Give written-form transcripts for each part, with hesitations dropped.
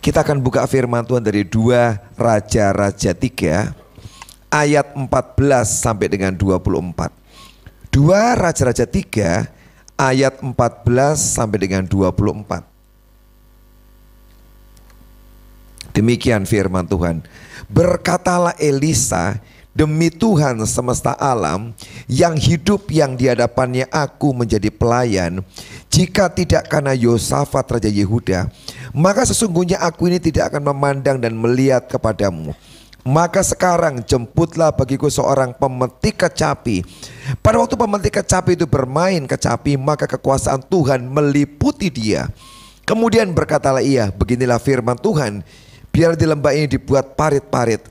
Kita akan buka firman Tuhan dari 2 Raja-Raja 3 ayat 14 sampai dengan 24. 2 Raja-Raja 3 ayat 14 sampai dengan 24. Demikian firman Tuhan. Berkatalah Elisa, demi Tuhan semesta alam yang hidup yang di hadapannya aku menjadi pelayan, jika tidak karena Yosafat Raja Yehuda, maka sesungguhnya aku ini tidak akan memandang dan melihat kepadamu. Maka sekarang jemputlah bagiku seorang pemetik kecapi. Pada waktu pemetik kecapi itu bermain kecapi, maka kekuasaan Tuhan meliputi dia. Kemudian berkatalah ia, beginilah firman Tuhan, biar di lembah ini dibuat parit-parit.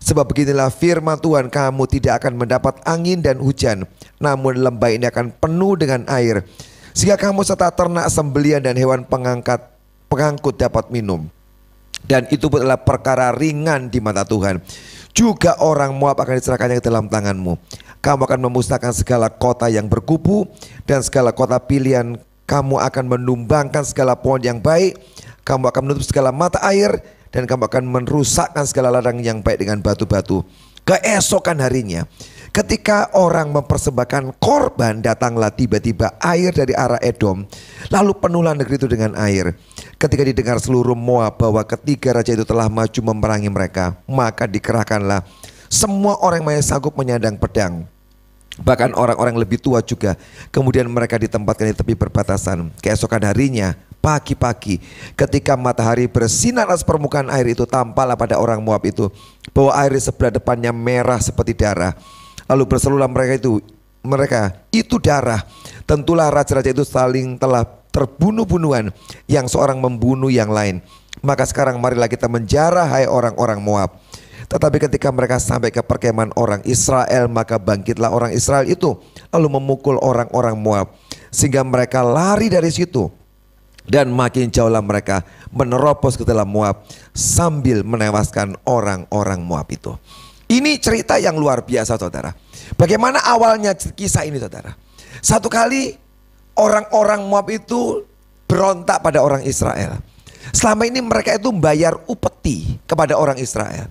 Sebab beginilah firman Tuhan, kamu tidak akan mendapat angin dan hujan, namun lembah ini akan penuh dengan air, sehingga kamu serta ternak sembelian dan hewan pengangkut dapat minum. Dan itu adalah perkara ringan di mata Tuhan. Juga orang Moab akan diserahkannya ke dalam tanganmu. Kamu akan memusnahkan segala kota yang berkubu dan segala kota pilihan. Kamu akan menumbangkan segala pohon yang baik. Kamu akan menutup segala mata air, dan kamu akan merusakkan segala ladang yang baik dengan batu-batu. Keesokan harinya, ketika orang mempersembahkan korban, datanglah tiba-tiba air dari arah Edom, lalu penuhlah negeri itu dengan air. Ketika didengar seluruh Moab bahwa ketiga raja itu telah maju memerangi mereka, maka dikerahkanlah semua orang yang sanggup menyandang pedang, bahkan orang-orang lebih tua juga. Kemudian mereka ditempatkan di tepi perbatasan. Keesokan harinya, pagi-pagi, ketika matahari bersinar atas permukaan air itu, tampaklah pada orang Moab itu bahwa air di sebelah depannya merah seperti darah. Lalu berserulah mereka itu darah. Tentulah raja-raja itu saling telah terbunuh-bunuhan, yang seorang membunuh yang lain. Maka sekarang marilah kita menjarah, hai orang-orang Moab. Tetapi ketika mereka sampai ke perkemahan orang Israel, maka bangkitlah orang Israel itu lalu memukul orang-orang Moab, sehingga mereka lari dari situ. Dan makin jauhlah mereka menerobos ke dalam Moab sambil menewaskan orang-orang Moab itu. Ini cerita yang luar biasa, saudara. Bagaimana awalnya kisah ini, saudara? Satu kali orang-orang Moab itu berontak pada orang Israel. Selama ini mereka itu membayar upeti kepada orang Israel.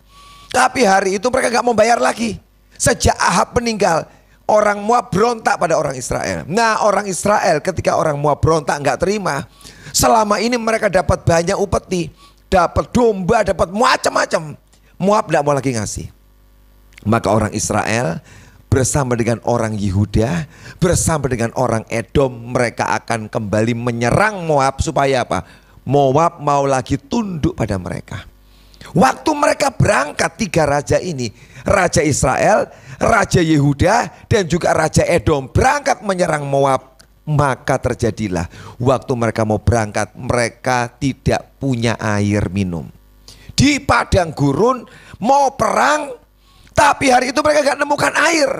Tapi hari itu mereka gak mau bayar lagi. Sejak Ahab meninggal, orang Moab berontak pada orang Israel. Nah, orang Israel ketika orang Moab berontak gak terima. Selama ini mereka dapat banyak upeti, dapat domba, dapat macam-macam. Moab gak mau lagi ngasih. Maka orang Israel bersama dengan orang Yehuda, bersama dengan orang Edom, mereka akan kembali menyerang Moab. Supaya apa? Moab mau lagi tunduk pada mereka. Waktu mereka berangkat, tiga raja ini, Raja Israel, Raja Yehuda, dan juga Raja Edom, berangkat menyerang Moab. Maka terjadilah waktu mereka mau berangkat, mereka tidak punya air minum. Di padang gurun mau perang, tapi hari itu mereka gak nemukan air.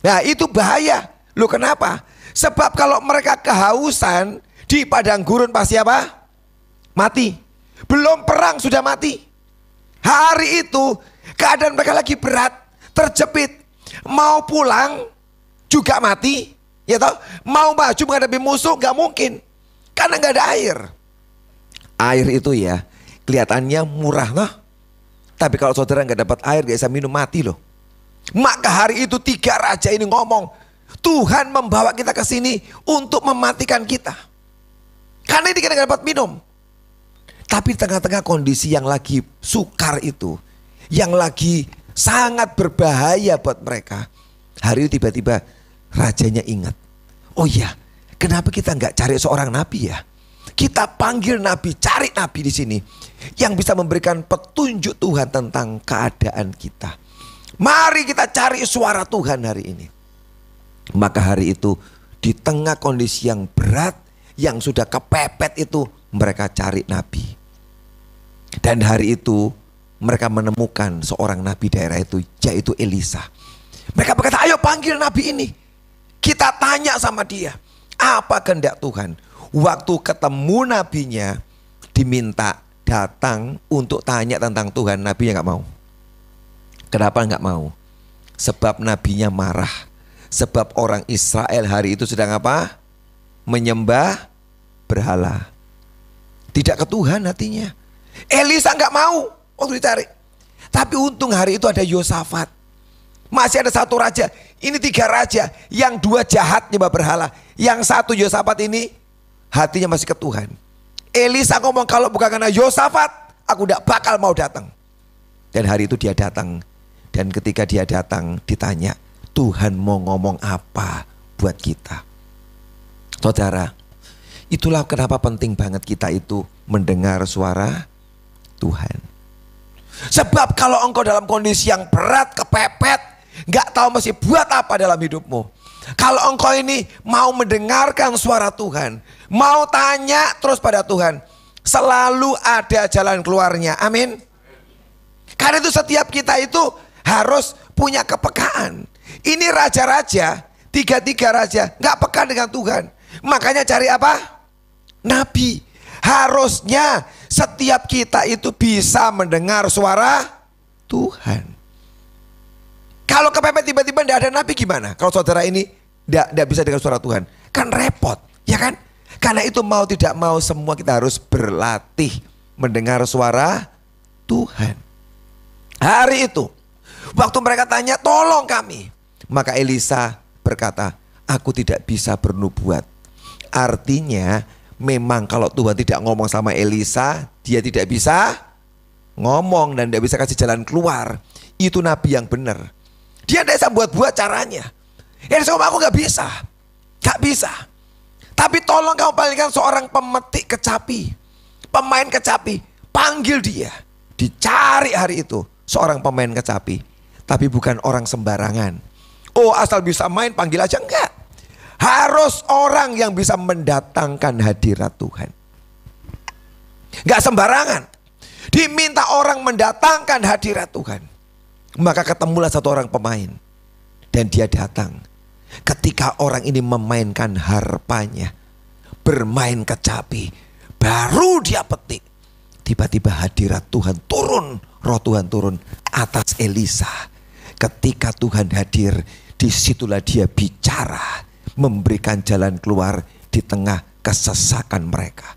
Nah, itu bahaya. Loh, kenapa? Sebab kalau mereka kehausan di padang gurun pasti apa? Mati. Belum perang sudah mati. Hari itu keadaan mereka lagi berat, terjepit. Mau pulang juga mati. Ya toh, mau maju menghadapi musuh gak mungkin, karena gak ada air. Air itu ya kelihatannya murah loh, tapi kalau saudara gak dapat air gak bisa minum, mati loh. Maka hari itu tiga raja ini ngomong, Tuhan membawa kita ke sini untuk mematikan kita, karena ini kita gak dapat minum. Tapi di tengah-tengah kondisi yang lagi sukar itu, yang lagi sangat berbahaya buat mereka, hari itu tiba-tiba rajanya ingat, oh iya, kenapa kita nggak cari seorang nabi ya? Kita panggil nabi, cari nabi di sini yang bisa memberikan petunjuk Tuhan tentang keadaan kita. Mari kita cari suara Tuhan hari ini. Maka hari itu di tengah kondisi yang berat, yang sudah kepepet itu, mereka cari nabi. Dan hari itu mereka menemukan seorang nabi daerah itu, yaitu Elisa. Mereka berkata, ayo panggil nabi ini. Kita tanya sama dia, apa kehendak Tuhan? Waktu ketemu nabinya, diminta datang untuk tanya tentang Tuhan, nabinya gak mau. Kenapa gak mau? Sebab nabinya marah. Sebab orang Israel hari itu sedang apa? Menyembah berhala. Tidak ke Tuhan hatinya. Elisa nggak mau waktu dicari. Tapi untung hari itu ada Yosafat. Masih ada satu raja. Ini 3 raja. Yang 2 jahat nyembah berhala. Yang 1 Yosafat ini hatinya masih ke Tuhan. Elisa ngomong, kalau bukan karena Yosafat, aku tidak bakal mau datang. Dan hari itu dia datang. Dan ketika dia datang, ditanya, Tuhan mau ngomong apa buat kita? Saudara, itulah kenapa penting banget kita itu mendengar suara Tuhan. Sebab kalau engkau dalam kondisi yang berat, kepepet, gak tahu mesti buat apa dalam hidupmu. Kalau engkau ini mau mendengarkan suara Tuhan, mau tanya terus pada Tuhan, selalu ada jalan keluarnya. Amin. Karena itu setiap kita itu harus punya kepekaan. Ini raja-raja, 3 raja gak peka dengan Tuhan. Makanya cari apa? Nabi. Harusnya setiap kita itu bisa mendengar suara Tuhan. Kalau kepepet tiba-tiba tidak ada nabi gimana? Kalau saudara ini tidak bisa dengar suara Tuhan, kan repot, ya kan? Karena itu mau tidak mau semua kita harus berlatih mendengar suara Tuhan. Hari itu, waktu mereka tanya, tolong kami. Maka Elisa berkata, aku tidak bisa bernubuat. Artinya memang kalau Tuhan tidak ngomong sama Elisa, dia tidak bisa ngomong dan tidak bisa kasih jalan keluar. Itu nabi yang benar. Dia tidak bisa buat-buat caranya. Elisa ngomong, aku gak bisa. Gak bisa. Tapi tolong kamu panggilkan seorang pemetik kecapi, pemain kecapi. Panggil dia. Dicari hari itu seorang pemain kecapi. Tapi bukan orang sembarangan. Oh, asal bisa main panggil aja, enggak. Harus orang yang bisa mendatangkan hadirat Tuhan. Enggak sembarangan. Diminta orang mendatangkan hadirat Tuhan. Maka ketemulah satu orang pemain. Dan dia datang. Ketika orang ini memainkan harpanya, bermain kecapi, baru dia petik. Tiba-tiba hadirat Tuhan turun, roh Tuhan turun atas Elisa. Ketika Tuhan hadir, disitulah dia bicara, memberikan jalan keluar di tengah kesesakan mereka.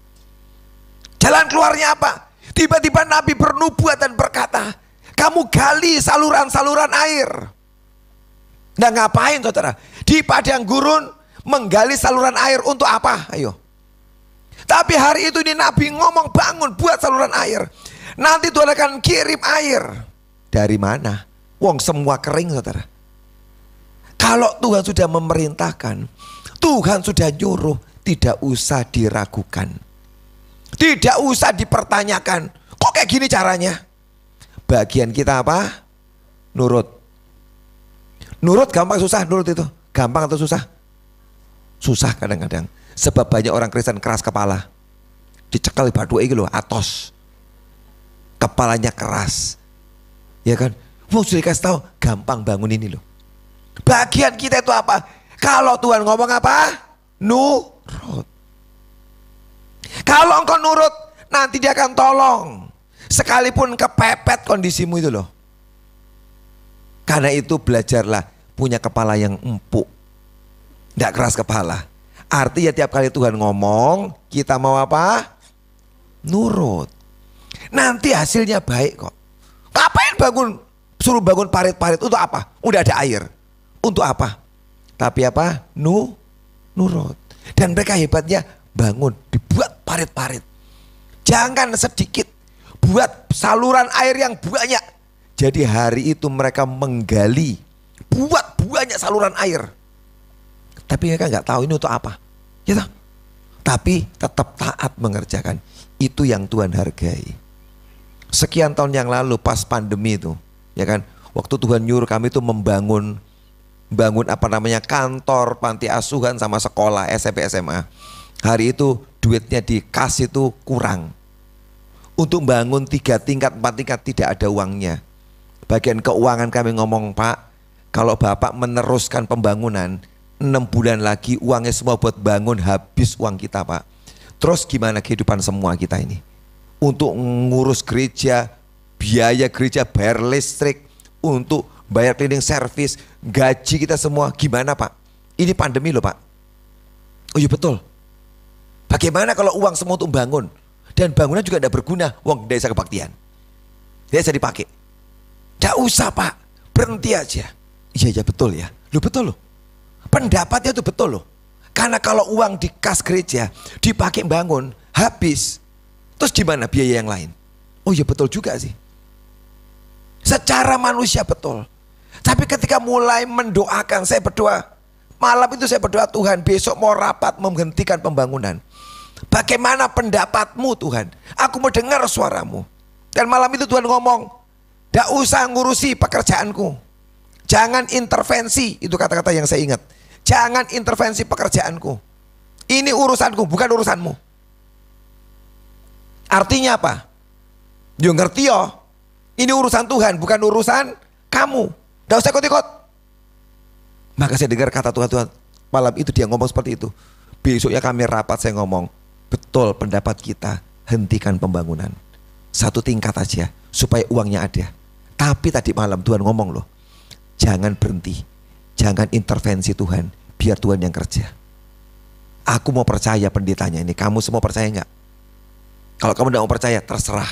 Jalan keluarnya apa? Tiba-tiba Nabi bernubuat dan berkata, kamu gali saluran-saluran air. Nah ngapain saudara? Di padang gurun menggali saluran air untuk apa? Ayo. Tapi hari itu ini Nabi ngomong, bangun buat saluran air. Nanti Tuhan akan kirim air. Dari mana? Wong semua kering saudara. Kalau Tuhan sudah memerintahkan, Tuhan sudah nyuruh, tidak usah diragukan. Tidak usah dipertanyakan. Kok kayak gini caranya? Bagian kita apa? Nurut. Nurut gampang susah nurut itu? Gampang atau susah? Susah kadang-kadang. Sebab banyak orang Kristen keras kepala. Dicekal batu iki lho, atos. Kepalanya keras. Ya kan? Mau sudah dikasih tahu, gampang bangun ini loh. Bagian kita itu apa? Kalau Tuhan ngomong apa? Nurut. Kalau engkau nurut, nanti dia akan tolong. Sekalipun kepepet kondisimu itu loh. Karena itu belajarlah punya kepala yang empuk. Tidak keras kepala. Artinya tiap kali Tuhan ngomong, kita mau apa? Nurut. Nanti hasilnya baik kok. Ngapain suruh bangun parit-parit untuk apa? Udah ada air. Untuk apa? Tapi apa? Nurut. Dan mereka hebatnya bangun, dibuat parit-parit. Jangan sedikit, buat saluran air yang banyak. Jadi hari itu mereka menggali, buat banyak saluran air. Tapi mereka nggak tahu ini untuk apa. Ya tahu? Tapi tetap taat mengerjakan. Itu yang Tuhan hargai. Sekian tahun yang lalu pas pandemi itu, ya kan, waktu Tuhan nyuruh kami itu membangun kantor, panti asuhan sama sekolah SMP SMA. Hari itu duitnya dikasih itu kurang. Untuk bangun 3 tingkat, 4 tingkat tidak ada uangnya. Bagian keuangan kami ngomong, Pak, kalau Bapak meneruskan pembangunan 6 bulan lagi uangnya semua buat bangun, habis uang kita Pak. Terus gimana kehidupan semua kita ini? Untuk ngurus gereja, biaya gereja, bayar listrik, untuk bayar cleaning service, gaji kita semua, gimana Pak? Ini pandemi loh Pak. Oh iya betul. Bagaimana kalau uang semua untuk bangun? Dan bangunan juga tidak berguna, wong desa kebaktian. Tidak bisa dipakai. Tidak usah Pak, berhenti aja. Iya betul ya, betul loh. Pendapatnya itu betul loh. Karena kalau uang di kas gereja dipakai bangun, habis. Terus gimana biaya yang lain? Oh iya betul juga sih. Secara manusia betul. Tapi ketika mulai mendoakan, saya berdoa. Malam itu saya berdoa, Tuhan besok mau rapat menghentikan pembangunan. Bagaimana pendapatmu Tuhan? Aku mau dengar suaramu. Dan malam itu Tuhan ngomong, tidak usah ngurusi pekerjaanku. Jangan intervensi, itu kata-kata yang saya ingat. Jangan intervensi pekerjaanku. Ini urusanku, bukan urusanmu. Artinya apa? Yo ngerti yo. Ini urusan Tuhan, bukan urusan kamu. Tidak usah ikut-ikut. Maka saya dengar kata Tuhan, malam itu dia ngomong seperti itu. Besoknya kami rapat, saya ngomong, betul pendapat kita, hentikan pembangunan. Satu tingkat aja, supaya uangnya ada. Tapi tadi malam Tuhan ngomong loh, jangan berhenti. Jangan intervensi Tuhan, biar Tuhan yang kerja. Aku mau percaya pendetanya ini, kamu semua percaya nggak? Kalau kamu tidak mau percaya, terserah.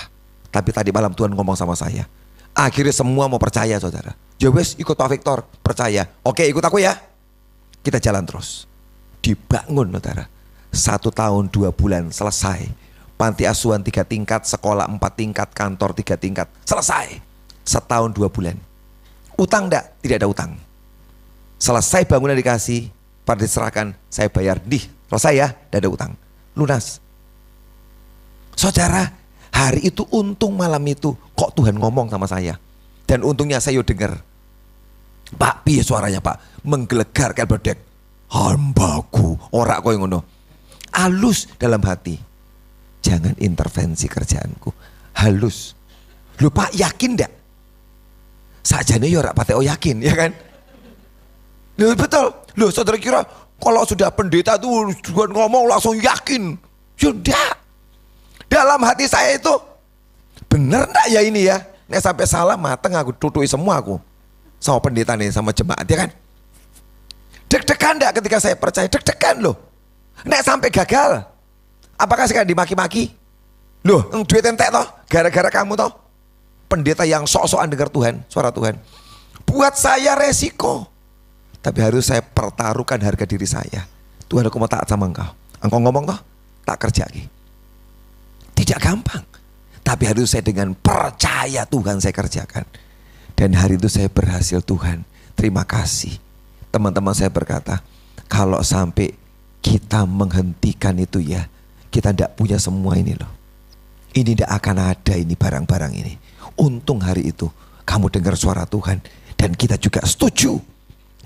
Tapi tadi malam Tuhan ngomong sama saya. Akhirnya semua mau percaya saudara. Ya wes ikut Pak Victor, percaya. Oke ikut aku ya. Kita jalan terus. Dibangun saudara. 1 tahun 2 bulan selesai. Panti asuhan 3 tingkat, sekolah 4 tingkat, kantor 3 tingkat. Selesai. 1 tahun 2 bulan. Utang enggak? Tidak ada utang. Selesai bangunan dikasih, pada diserahkan, saya bayar. Selesai ya, tidak ada utang. Lunas. Saudara, hari itu untung malam itu kok Tuhan ngomong sama saya. Dan untungnya saya dengar. Pak, piye suaranya Pak? Menggelegar kayak bedek. Hambaku, ora kowe ngono. Halus dalam hati. Jangan intervensi kerjaanku. Halus. Lu Pak yakin ndak? Sajane ya ora pateo yakin, ya kan? Loh betul. Loh saudara kira kalau sudah pendeta tuh ngomong langsung yakin? Sudah. Dalam hati saya itu bener ndak ya ini ya? Nek sampai salah mateng aku tutui semua aku sama pendeta nih, sama jemaat ya kan? Deg-degan ndak ketika saya percaya? Deg-degan loh. Nek sampai gagal, apakah saya dimaki-maki? Loh, duit entek toh, gara-gara kamu toh. Pendeta yang sok-sokan dengar Tuhan, suara Tuhan. Buat saya resiko. Tapi harus saya pertaruhkan harga diri saya. Tuhan, aku mau taat sama engkau. Engkau ngomong toh, tak kerja lagi. Tidak gampang. Tapi harus saya dengan percaya Tuhan saya kerjakan. Dan hari itu saya berhasil Tuhan. Terima kasih. Teman-teman saya berkata, kalau sampai kita menghentikan itu ya, kita tidak punya semua ini loh. Ini tidak akan ada ini barang-barang ini. Untung hari itu kamu dengar suara Tuhan. Dan kita juga setuju.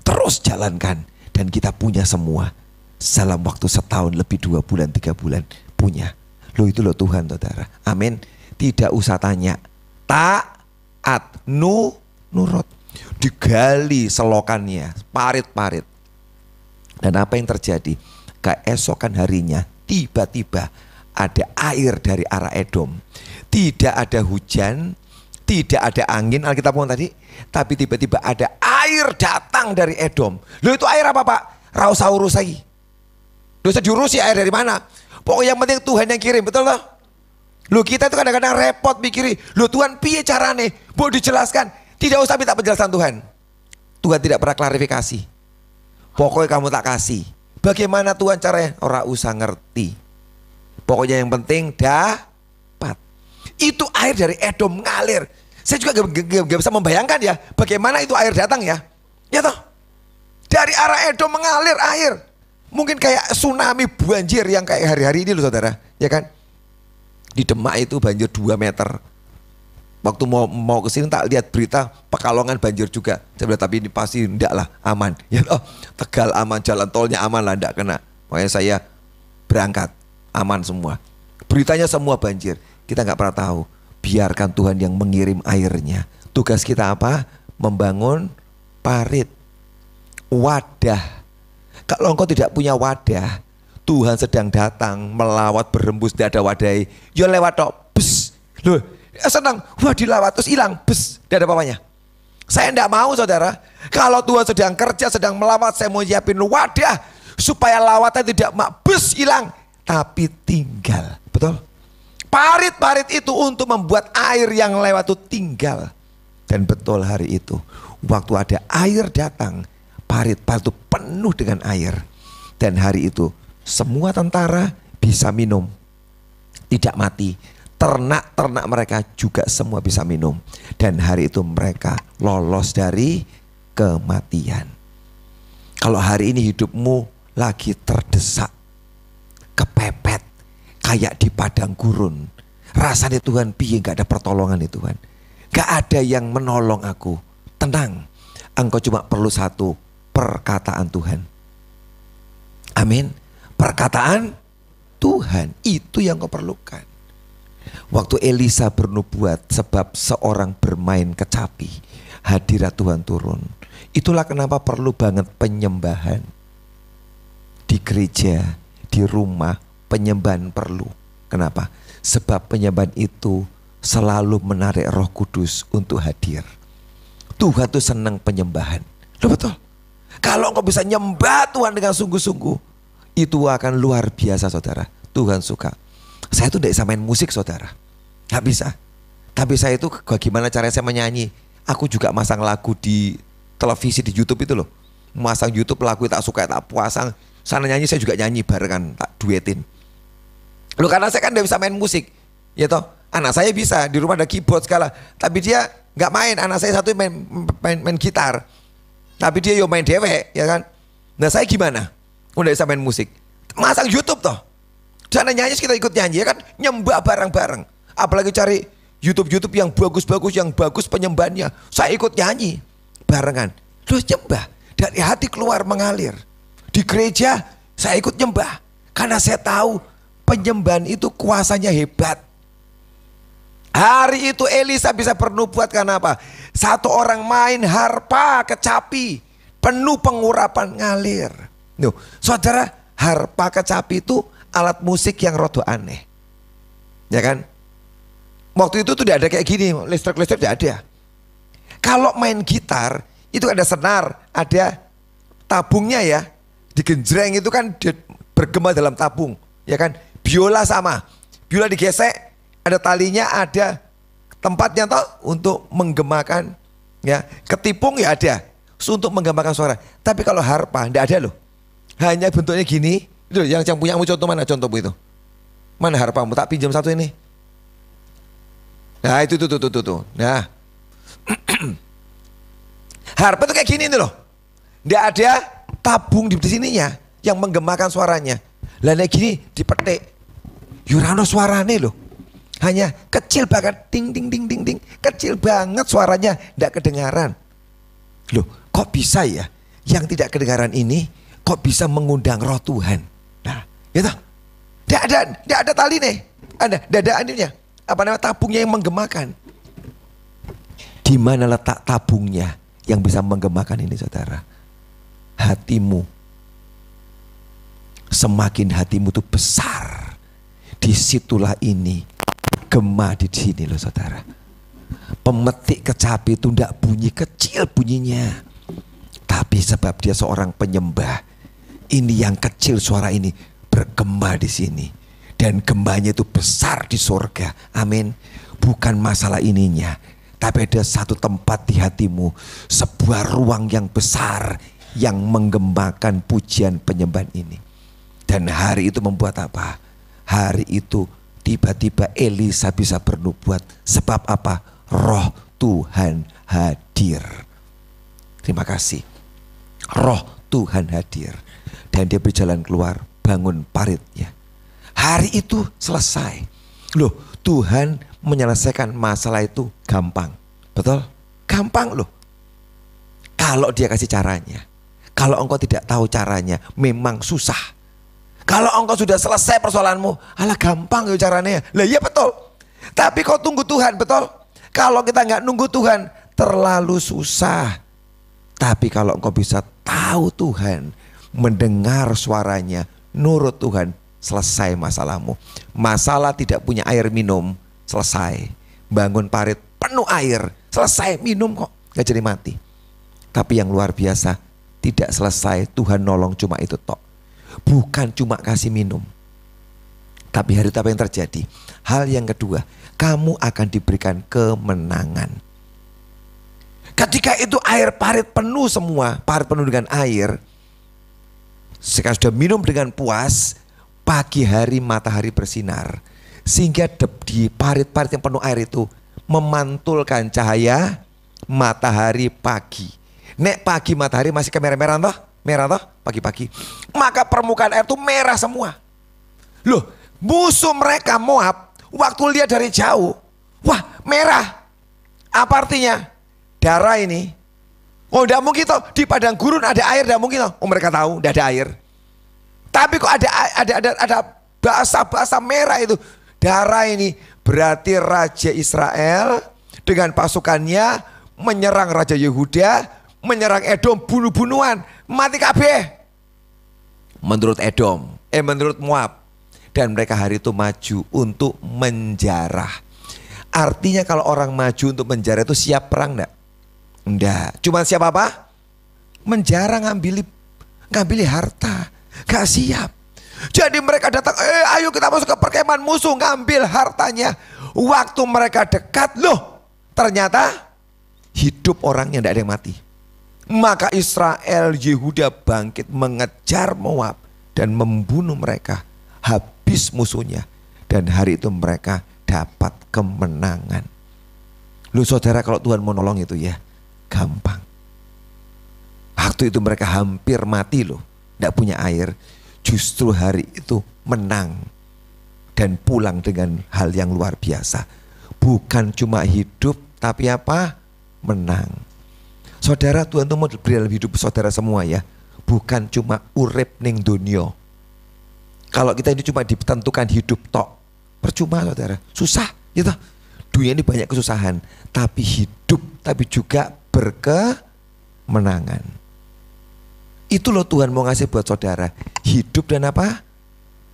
Terus jalankan. Dan kita punya semua. Dalam waktu 1 tahun lebih 2 bulan 3 bulan punya. Loh itu loh Tuhan saudara. Amin. Tidak usah tanya. Taat. Nurut. Digali selokannya. Parit-parit. Dan apa yang terjadi? Keesokan harinya tiba-tiba ada air dari arah Edom. Tidak ada hujan, tidak ada angin Alkitab ngomong tadi, tapi tiba-tiba ada air datang dari Edom. Loh itu air apa Pak? Rausa urus lagi. Dosa diurusi air dari mana? Pokoknya yang penting Tuhan yang kirim, betul loh? Loh kita itu kadang-kadang repot mikirin, loh Tuhan piye carane? Mau dijelaskan, tidak usah minta penjelasan Tuhan. Tuhan tidak pernah klarifikasi. Pokoknya kamu tak kasih. Bagaimana Tuhan caranya? Ora usah ngerti. Pokoknya yang penting dapat. Itu air dari Edom ngalir. Saya juga gak bisa membayangkan ya, bagaimana itu air datang ya. Ya toh? Dari arah Edom mengalir air. Mungkin kayak tsunami banjir yang kayak hari-hari ini loh saudara. Ya kan? Di Demak itu banjir 2 meter. Waktu mau kesini tak lihat berita Pekalongan banjir juga. Saya bilang tapi ini pasti enggak lah, aman. Ya toh, Tegal aman, jalan tolnya aman lah, enggak kena. Makanya saya berangkat, aman semua. Beritanya semua banjir. Kita nggak pernah tahu. Biarkan Tuhan yang mengirim airnya. Tugas kita apa? Membangun parit, wadah. Kalau engkau tidak punya wadah, Tuhan sedang datang melawat berembus, tidak ada wadai. Yo lewat tok, bes. Loh, senang, wah dilawat terus hilang, bes, tidak ada apa-apanya. Saya tidak mau saudara. Kalau Tuhan sedang kerja, sedang melawat, saya mau nyiapin wadah supaya lawatnya tidak bes hilang, tapi tinggal. Betul? parit-parit itu untuk membuat air yang lewat itu tinggal. Dan betul hari itu, waktu ada air datang, parit-parit itu penuh dengan air. Dan hari itu semua tentara bisa minum, tidak mati. Ternak-ternak mereka juga semua bisa minum. Dan hari itu mereka lolos dari kematian. Kalau hari ini hidupmu lagi terdesak, kepepet, kayak di padang gurun, rasanya Tuhan piye gak ada pertolongan nih Tuhan, gak ada yang menolong aku. Tenang, engkau cuma perlu satu, perkataan Tuhan. Amin. Perkataan Tuhan itu yang kau perlukan. Waktu Elisa bernubuat sebab seorang bermain kecapi, hadirat Tuhan turun. Itulah kenapa perlu banget penyembahan. Di gereja, di rumah, penyembahan perlu. Kenapa? Sebab penyembahan itu selalu menarik Roh Kudus untuk hadir. Tuhan tuh senang penyembahan. Loh betul. Kalau engkau bisa nyembah Tuhan dengan sungguh-sungguh, itu akan luar biasa saudara. Tuhan suka. Saya tuh tidak bisa main musik saudara, gak bisa. Tapi saya itu bagaimana cara saya menyanyi. Aku juga masang lagu di televisi, di YouTube itu loh. Masang YouTube lagu tak suka tak puasang. Sana nyanyi saya juga nyanyi barengan, tak duetin. Loh karena saya kan tidak bisa main musik. Ya toh, anak saya bisa, di rumah ada keyboard segala. Tapi dia gak main, anak saya satu main gitar. Tapi dia yo main dewek, ya kan. Nah saya gimana? Udah bisa main musik. Masang YouTube toh. Sana nyanyi kita ikut nyanyi ya kan, nyembah bareng-bareng. Apalagi cari YouTube yang bagus-bagus, yang bagus penyembahannya. Saya ikut nyanyi barengan. Terus nyembah dari hati keluar mengalir. Di gereja saya ikut nyembah karena saya tahu penyembahan itu kuasanya hebat. Hari itu Elisa bisa bernubuat karena apa? Satu orang main harpa kecapi, penuh pengurapan ngalir. Nuh, saudara, harpa kecapi itu alat musik yang rada aneh, ya kan? Waktu itu tuh tidak ada kayak gini, listrik tidak ada. Kalau main gitar itu ada senar, ada tabungnya ya, digenjreng itu kan bergema dalam tabung, ya kan? Biola sama, biola digesek, ada talinya, ada tempatnya toh untuk menggemakan, ya. Ketipung ya ada, untuk menggemakan suara. Tapi kalau harpa tidak ada loh, hanya bentuknya gini. Itu yang punyamu contoh mana contohmu itu? Mana harpamu? Tak pinjam satu ini. Nah itu tuh. Nah harpa itu kayak gini nih loh. Nggak ada tabung di sininya yang menggemakan suaranya. Lah kayak gini dipetik. Yurano suarane loh. Hanya kecil banget, ding ding ding ding ding. Kecil banget suaranya, nggak kedengaran. Loh kok bisa ya? Yang tidak kedengaran ini kok bisa mengundang roh Tuhan? Nah, gitu. Tidak ada tali nih. Ada ininya. Apa namanya, tabungnya yang menggemakan. Di mana letak tabungnya yang bisa menggemakan ini saudara? Hatimu. Semakin hatimu itu besar, disitulah ini gema di sini loh saudara. Pemetik kecapi itu tidak bunyi kecil bunyinya, tapi sebab dia seorang penyembah. Ini yang kecil suara ini bergema di sini. Dan gembanya itu besar di surga. Amin. Bukan masalah ininya. Tapi ada satu tempat di hatimu. Sebuah ruang yang besar. Yang menggemakan pujian penyembahan ini. Dan hari itu membuat apa? Hari itu tiba-tiba Elisa bisa bernubuat. Sebab apa? Roh Tuhan hadir. Terima kasih. Roh Tuhan hadir. Dan dia berjalan keluar, bangun paritnya. Hari itu selesai. Loh, Tuhan menyelesaikan masalah itu gampang. Betul? Gampang loh. Kalau dia kasih caranya. Kalau engkau tidak tahu caranya, memang susah. Kalau engkau sudah selesai persoalanmu, alah gampang ya caranya. Lah iya betul. Tapi kau tunggu Tuhan, betul? Kalau kita nggak nunggu Tuhan, terlalu susah. Tapi kalau engkau bisa tahu Tuhan, mendengar suaranya, nurut Tuhan, selesai masalahmu. Masalah tidak punya air minum, selesai. Bangun parit penuh air, selesai minum kok, gak jadi mati. Tapi yang luar biasa, tidak selesai, Tuhan nolong cuma itu tok. Bukan cuma kasih minum. Tapi hari itu apa yang terjadi? Hal yang kedua, kamu akan diberikan kemenangan. Ketika itu air parit penuh semua, parit penuh dengan air. Sekarang sudah minum dengan puas, pagi hari matahari bersinar. Sehingga di parit-parit yang penuh air itu memantulkan cahaya matahari pagi. Nek pagi matahari masih kemerah-merah toh? Merah toh pagi-pagi. Maka permukaan air itu merah semua. Loh, musuh mereka Moab waktu lihat dari jauh, wah merah. Apa artinya? Darah ini. Oh tidak mungkin toh, di padang gurun ada air, tidak mungkin toh. Oh mereka tahu tidak ada air. Tapi kok ada bahasa merah itu. Darah ini berarti Raja Israel dengan pasukannya menyerang Raja Yehuda, menyerang Edom, bunuh-bunuhan, mati kabeh. Menurut menurut Moab. Dan mereka hari itu maju untuk menjarah. Artinya kalau orang maju untuk menjarah itu siap perang enggak? Enggak. Cuma siap apa? Menjarah, ngambil harta. Gak siap. Jadi mereka datang, ayo kita masuk ke perkemahan musuh, ngambil hartanya. Waktu mereka dekat, loh ternyata hidup orangnya, tidak ada yang mati. Maka Israel, Yehuda bangkit mengejar Moab dan membunuh mereka. Habis musuhnya. Dan hari itu mereka dapat kemenangan. Loh saudara, kalau Tuhan mau nolong itu ya gampang. Waktu itu mereka hampir mati loh, tidak punya air. Justru hari itu menang dan pulang dengan hal yang luar biasa. Bukan cuma hidup, tapi apa? Menang. Saudara, Tuhan itu mau beri dalam hidup saudara semua ya. Bukan cuma urip ning dunyo. Kalau kita ini cuma ditentukan hidup tok, percuma saudara, susah gitu. Dunia ini banyak kesusahan, tapi hidup, tapi juga berkemenangan. Itu loh Tuhan mau ngasih buat saudara, hidup dan apa?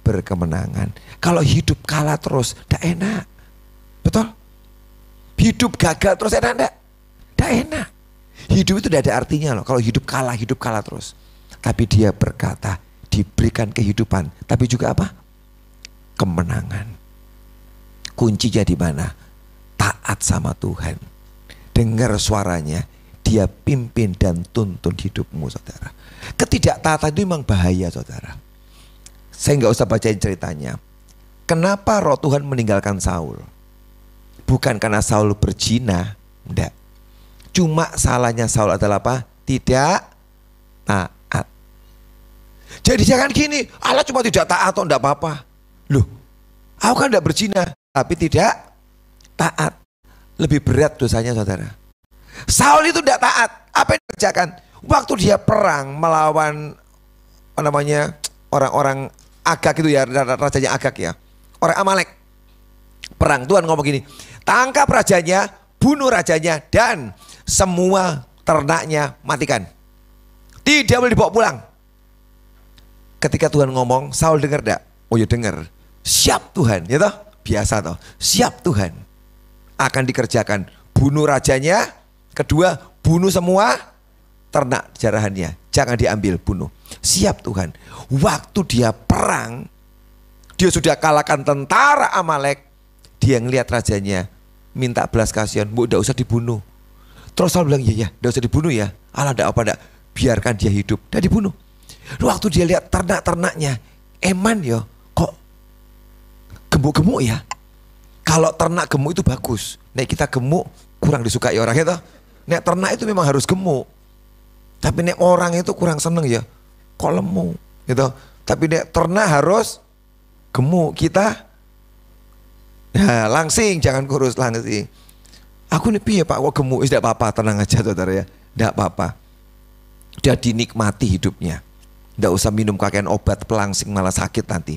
Berkemenangan. Kalau hidup kalah terus, tidak enak, betul? Hidup gagal terus enak enggak? Tidak enak. Hidup itu tidak ada artinya loh, kalau hidup kalah terus. Tapi dia berkata, diberikan kehidupan, tapi juga apa? Kemenangan. Kuncinya di mana? Taat sama Tuhan. Dengar suaranya, dia pimpin dan tuntun hidupmu saudara. Ketidaktaatan itu memang bahaya saudara. Saya nggak usah bacain ceritanya. Kenapa roh Tuhan meninggalkan Saul? Bukan karena Saul berzina, enggak. Cuma salahnya Saul adalah apa? Tidak taat. Jadi jangan gini, Allah cuma tidak taat atau enggak apa-apa. Loh, aku kan enggak berzina, tapi tidak taat. Lebih berat dosanya saudara. Saul itu enggak taat, apa yang dikerjakan? Waktu dia perang melawan orang-orang Agag itu ya, rajanya Agag ya, orang Amalek. Perang, Tuhan ngomong gini, tangkap rajanya, bunuh rajanya, dan semua ternaknya matikan. Tidak boleh dibawa pulang. Ketika Tuhan ngomong, Saul dengar enggak? Oh ya dengar. Siap Tuhan, ya toh? Biasa toh. Siap Tuhan. Akan dikerjakan. Bunuh rajanya, kedua bunuh semua ternak jarahannya. Jangan diambil, bunuh. Siap Tuhan. Waktu dia perang, dia sudah kalahkan tentara Amalek. Dia ngelihat rajanya, minta belas kasihan, Bu, enggak usah dibunuh. Terus Saul bilang, iya, enggak usah dibunuh ya. Allah enggak apa, enggak. Biarkan dia hidup, enggak dibunuh. Waktu dia lihat ternak-ternaknya, eman ya, kok gemuk-gemuk ya. Kalau ternak gemuk itu bagus. Nek kita gemuk kurang disukai orang itu. Nek ternak itu memang harus gemuk. Tapi nek orang itu kurang seneng ya, kok lemu gitu. Tapi nek ternak harus gemuk. Kita nah, langsing, jangan kurus, langsing. Aku nih piye Pak, kok gemuk? Tidak apa-apa, tenang aja saudara ya. Tidak apa-apa. Udah dinikmati hidupnya. Tidak usah minum kakek obat pelangsing malah sakit nanti.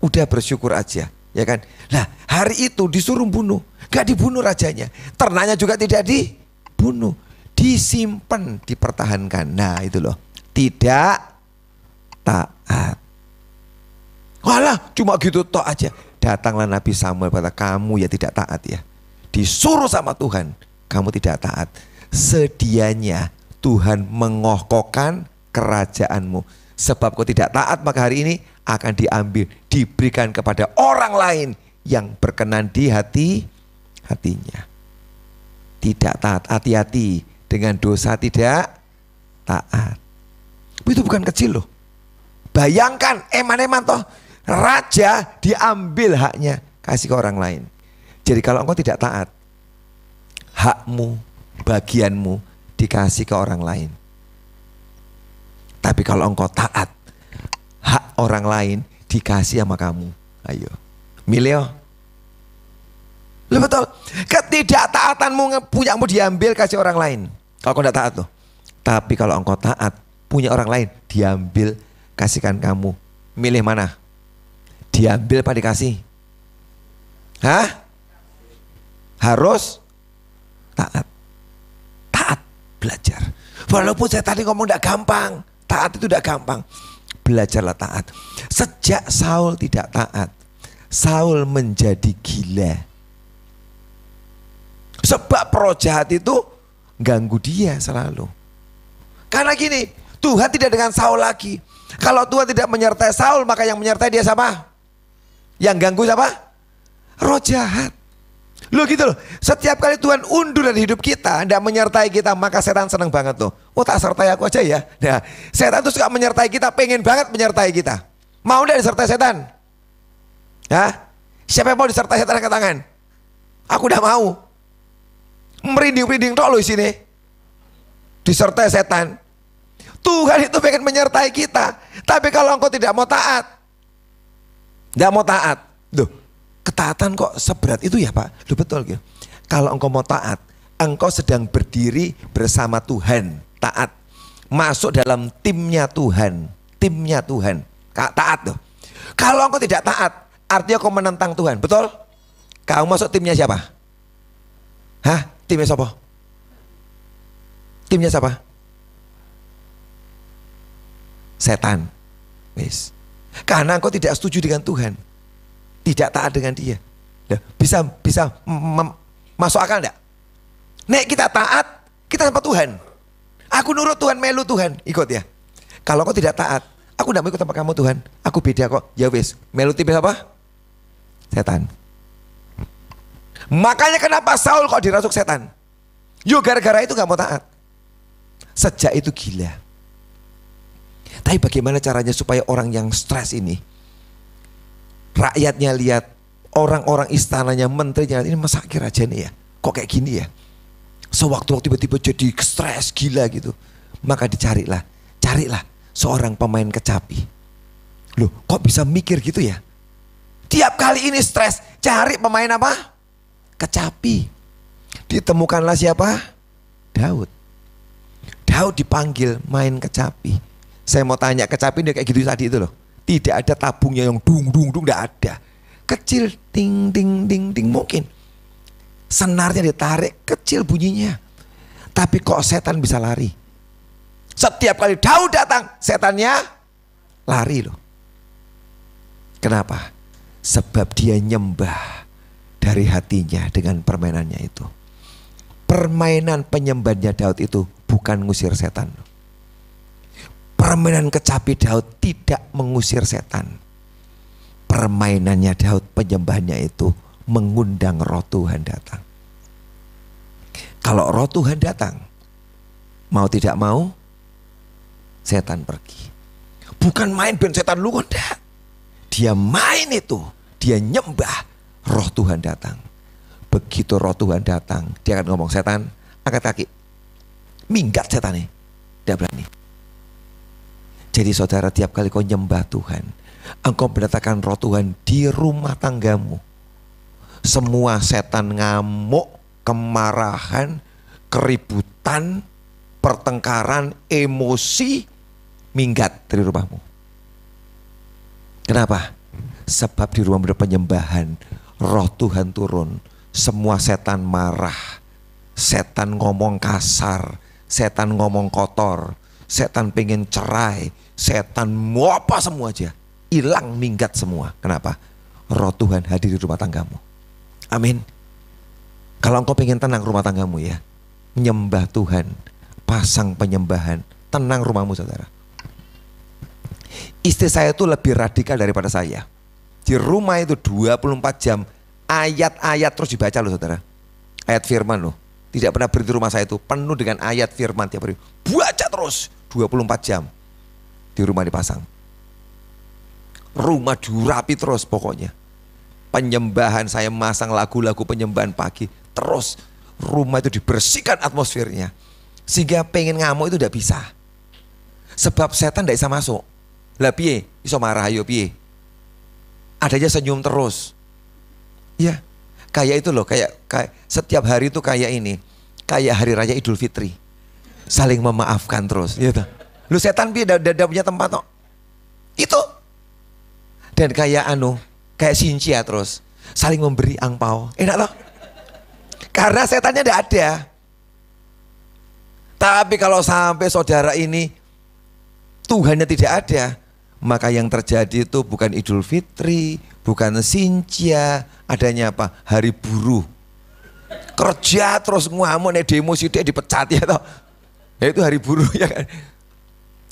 Udah bersyukur aja, ya kan? Nah hari itu disuruh bunuh, gak dibunuh rajanya. Ternaknya juga tidak dibunuh, disimpan, dipertahankan. Nah itu loh, tidak taat. Walah cuma gitu toh aja. Datanglah Nabi Samuel kata, kamu ya tidak taat ya. Disuruh sama Tuhan, kamu tidak taat. Sedianya Tuhan mengokohkan kerajaanmu. Sebab kau tidak taat, maka hari ini akan diambil, diberikan kepada orang lain yang berkenan di hatinya. Tidak taat, hati-hati dengan dosa tidak taat. Itu bukan kecil loh. Bayangkan eman-eman toh, raja diambil haknya, kasih ke orang lain. Jadi kalau engkau tidak taat, hakmu, bagianmu dikasih ke orang lain. Tapi kalau engkau taat, hak orang lain dikasih sama kamu. Ayo, milih. Betul. Ketidaktaatanmu punyamu diambil kasih orang lain. Kalau engkau tidak taat loh. Tapi kalau engkau taat, punya orang lain diambil kasihkan kamu. Milih mana? Diambil apa dikasih? Hah? Harus taat. Taat, belajar. Walaupun saya tadi ngomong tidak gampang. Taat itu tidak gampang. Belajarlah taat. Sejak Saul tidak taat, Saul menjadi gila. Sebab roh jahat itu ganggu dia selalu. Karena gini, Tuhan tidak dengan Saul lagi. Kalau Tuhan tidak menyertai Saul, maka yang menyertai dia siapa? Yang ganggu siapa? Roh jahat. Loh gitu loh, setiap kali Tuhan undur dari hidup kita, tidak menyertai kita, maka setan senang banget tuh. Oh tak sertai aku aja ya. Nah, setan tuh suka menyertai kita, pengen banget menyertai kita. Mau tidak disertai setan? Hah? Siapa yang mau disertai setan angkat tangan? Aku udah mau. Merinding-merinding tok loh di sini. Disertai setan. Tuhan itu pengen menyertai kita. Tapi kalau engkau tidak mau taat, tidak mau taat. Duh, ketaatan kok seberat itu ya Pak? Loh betul gitu. Kalau engkau mau taat, engkau sedang berdiri bersama Tuhan. Taat. Masuk dalam timnya Tuhan. Timnya Tuhan. Taat tuh. Kalau engkau tidak taat, artinya kau menentang Tuhan. Betul? Kau masuk timnya siapa? Hah? Timnya siapa? Timnya siapa? Setan. Wis. Karena engkau tidak setuju dengan Tuhan. Tidak taat dengan dia. Bisa masuk akal enggak? Nek kita taat, kita tanpa Tuhan. Aku nurut Tuhan, melu Tuhan, ikut ya. Kalau kau tidak taat, aku tidak mau ikut tanpa kamu Tuhan. Aku beda kok. Ya wis, melu tipe apa? Setan. Makanya kenapa Saul kok dirasuk setan? Yo gara-gara itu gak mau taat. Sejak itu gila. Tapi bagaimana caranya supaya orang yang stres ini, rakyatnya lihat, orang-orang istananya, menterinya, ini masa akhir aja nih ya, kok kayak gini ya. Sewaktu-waktu tiba-tiba jadi stres gila gitu. Maka carilah seorang pemain kecapi. Loh kok bisa mikir gitu ya? Tiap kali ini stres, cari pemain apa? Kecapi. Ditemukanlah siapa? Daud. Daud dipanggil main kecapi. Saya mau tanya, kecapi dia kayak gitu tadi itu loh. Tidak ada tabungnya yang dung dung dung, tidak ada. Kecil, ting ting ting ting mungkin. Senarnya ditarik, kecil bunyinya. Tapi kok setan bisa lari? Setiap kali Daud datang, setannya lari loh. Kenapa? Sebab dia nyembah dari hatinya dengan permainannya itu. Permainan penyembahnya Daud itu bukan ngusir setan. Permainan kecapi Daud tidak mengusir setan. Permainannya Daud, penyembahnya itu mengundang roh Tuhan datang. Kalau roh Tuhan datang, mau tidak mau, setan pergi. Bukan main ben setan lu enggak. Dia main itu, dia nyembah, roh Tuhan datang. Begitu roh Tuhan datang, dia akan ngomong, setan angkat kaki. Minggat setan nih, tidak berani. Jadi saudara, tiap kali kau nyembah Tuhan, engkau mendatangkan roh Tuhan di rumah tanggamu. Semua setan ngamuk, kemarahan, keributan, pertengkaran, emosi, minggat dari rumahmu. Kenapa? Sebab di rumah penyembahan, roh Tuhan turun. Semua setan marah, setan ngomong kasar, setan ngomong kotor, setan pengen cerai, setan mau apa semua aja. Hilang, minggat semua. Kenapa? Roh Tuhan hadir di rumah tanggamu. Amin. Kalau engkau pengen tenang rumah tanggamu ya, menyembah Tuhan, pasang penyembahan, tenang rumahmu saudara. Istri saya itu lebih radikal daripada saya. Di rumah itu 24 jam ayat-ayat terus dibaca loh saudara. Ayat firman loh. Tidak pernah berhenti rumah saya itu penuh dengan ayat firman tiap hari. Baca terus 24 jam. Di rumah dipasang. Rumah dirapi terus pokoknya. Penyembahan saya masang lagu-lagu penyembahan pagi. Terus rumah itu dibersihkan atmosfernya. Sehingga pengen ngamuk itu tidak bisa. Sebab setan tidak bisa masuk. Lah piye? Iso marah ayo piye? Adanya senyum terus. Ya, kayak itu loh, kayak setiap hari itu kayak ini. Kayak hari raya Idul Fitri. Saling memaafkan terus, ya toh. Lu setan piye udah punya tempat kok. Itu. Dan kayak kayak Cynthia terus. Saling memberi angpau. Enak loh. Karena setannya tidak ada. Tapi kalau sampai saudara ini Tuhannya tidak ada, maka yang terjadi itu bukan Idul Fitri, bukan Cynthia, adanya apa? Hari buruh. Kerja terus ngamuk, demo sidik dipecat ya toh. Ya itu hari buruh ya kan.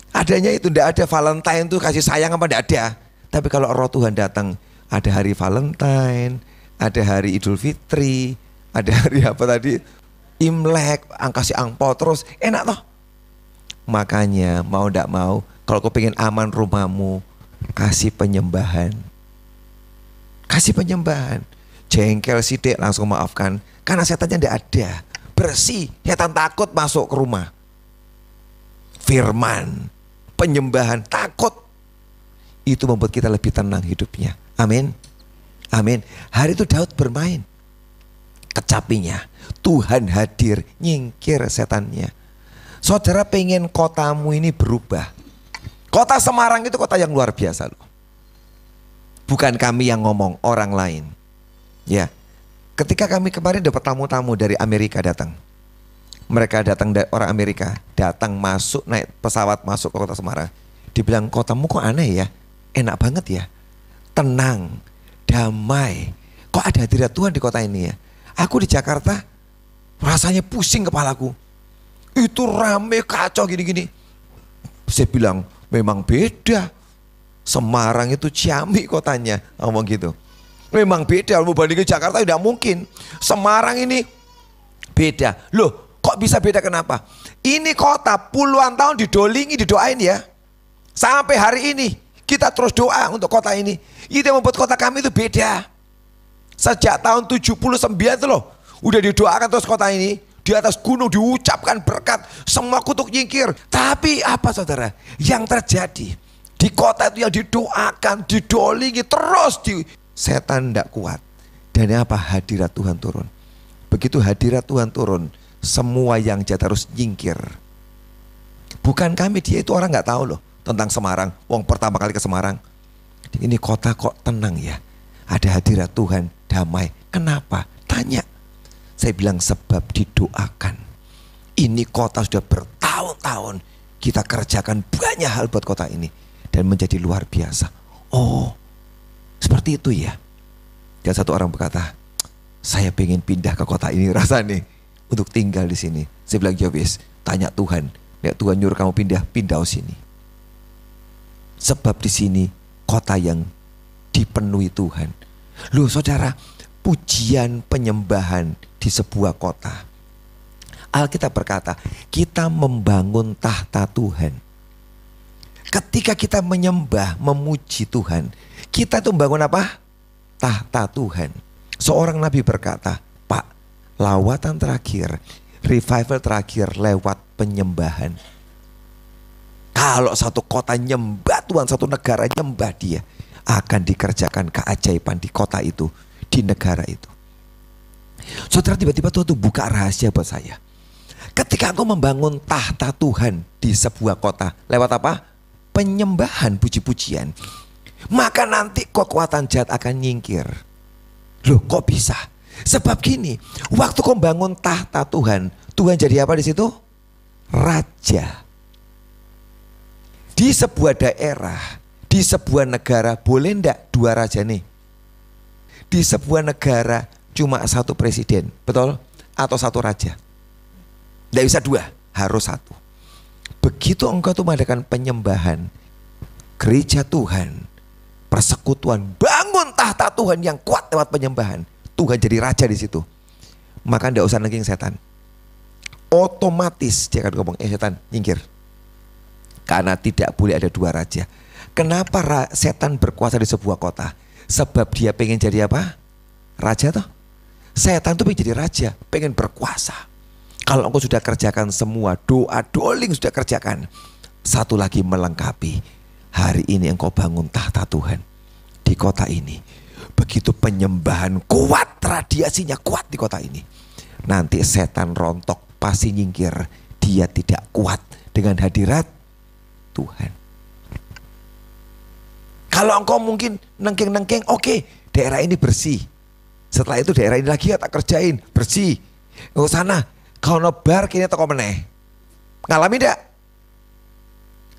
Adanya itu tidak ada. Valentine itu kasih sayang apa tidak ada. Tapi kalau roh Tuhan datang, ada hari Valentine, ada hari Idul Fitri, ada hari apa tadi? Imlek, kasih angpau terus, enak toh. Makanya mau tidak mau, kalau kau pengen aman rumahmu, kasih penyembahan. Kasih penyembahan. Jengkel sidik langsung maafkan. Karena setannya tidak ada. Bersih, setan takut masuk ke rumah. Firman, penyembahan, takut. Itu membuat kita lebih tenang hidupnya. Amin. Amin. Hari itu Daud bermain. Kecapinya, Tuhan hadir, nyingkir setannya. Saudara pengen kotamu ini berubah. Kota Semarang itu kota yang luar biasa loh. Bukan kami yang ngomong, orang lain. Ya, ketika kami kemarin dapat tamu-tamu dari Amerika datang. Mereka datang dari orang Amerika, datang masuk naik pesawat masuk ke kota Semarang. Dibilang kotamu kok aneh ya, enak banget ya, tenang, damai. Kok ada hadirat Tuhan di kota ini ya? Aku di Jakarta rasanya pusing kepalaku. Itu rame kacau gini-gini. Saya bilang memang beda. Semarang itu ciamik kotanya, ngomong gitu. Memang beda, mau bandingin Jakarta tidak mungkin. Semarang ini beda. Loh, kok bisa beda kenapa? Ini kota puluhan tahun didolingi, didoain ya. Sampai hari ini kita terus doa untuk kota ini. Itu yang membuat kota kami itu beda. Sejak tahun 79 itu loh, udah didoakan terus kota ini. Di atas gunung diucapkan berkat, semua kutuk nyingkir. Tapi apa saudara? Yang terjadi di kota itu yang didoakan, didolingi terus setan tidak kuat. Dan apa? Hadirat Tuhan turun. Begitu hadirat Tuhan turun, semua yang jahat harus nyingkir. Bukan kami, dia itu orang nggak tahu loh tentang Semarang. Wong pertama kali ke Semarang. Ini kota kok tenang ya. Ada hadirat Tuhan, damai. Kenapa? Tanya. Saya bilang sebab didoakan. Ini kota sudah bertahun-tahun kita kerjakan banyak hal buat kota ini. Dan menjadi luar biasa. Oh, seperti itu ya. Dan satu orang berkata, saya pengen pindah ke kota ini rasanya untuk tinggal di sini. Saya bilang, ya wis, tanya Tuhan. Ya Tuhan nyuruh kamu pindah ke sini. Sebab di sini kota yang dipenuhi Tuhan. Loh saudara, pujian penyembahan di sebuah kota. Alkitab berkata, kita membangun tahta Tuhan. Ketika kita menyembah, memuji Tuhan, kita itu membangun apa? Tahta Tuhan. Seorang nabi berkata, Pak, lawatan terakhir, revival terakhir lewat penyembahan. Kalau satu kota nyembah Tuhan, satu negara nyembah dia, akan dikerjakan keajaiban di kota itu, di negara itu. Saudara, tiba-tiba Tuhan tuh buka rahasia buat saya. Ketika engkau membangun tahta Tuhan di sebuah kota, lewat apa? Penyembahan, puji-pujian, maka nanti kekuatan jahat akan nyingkir. Loh, kok bisa? Sebab gini, waktu kau bangun tahta Tuhan, Tuhan jadi apa di situ? Raja. Di sebuah daerah, di sebuah negara, boleh ndak dua raja nih? Di sebuah negara cuma satu presiden, betul? Atau satu raja. Tidak bisa dua, harus satu. Begitu engkau tuh mengadakan penyembahan, gereja Tuhan, persekutuan, bangun tahta Tuhan yang kuat lewat penyembahan. Tuhan jadi raja di situ. Maka tidak usah nengking setan. Otomatis dia akan ngomong, setan nyingkir. Karena tidak boleh ada dua raja. Kenapa setan berkuasa di sebuah kota? Sebab dia pengen jadi apa? Raja toh. Setan tuh pengen jadi raja, pengen berkuasa. Kalau engkau sudah kerjakan semua, doa doling sudah kerjakan, satu lagi melengkapi. Hari ini engkau bangun tahta Tuhan di kota ini. Begitu penyembahan kuat, radiasinya kuat di kota ini, nanti setan rontok pasti nyingkir. Dia tidak kuat dengan hadirat Tuhan. Kalau engkau mungkin nengking-nengking, oke, daerah ini bersih. Setelah itu daerah ini lagi ya tak kerjain, bersih. Engkau sana, kau nebar kini toko meneh. Ngalami tidak?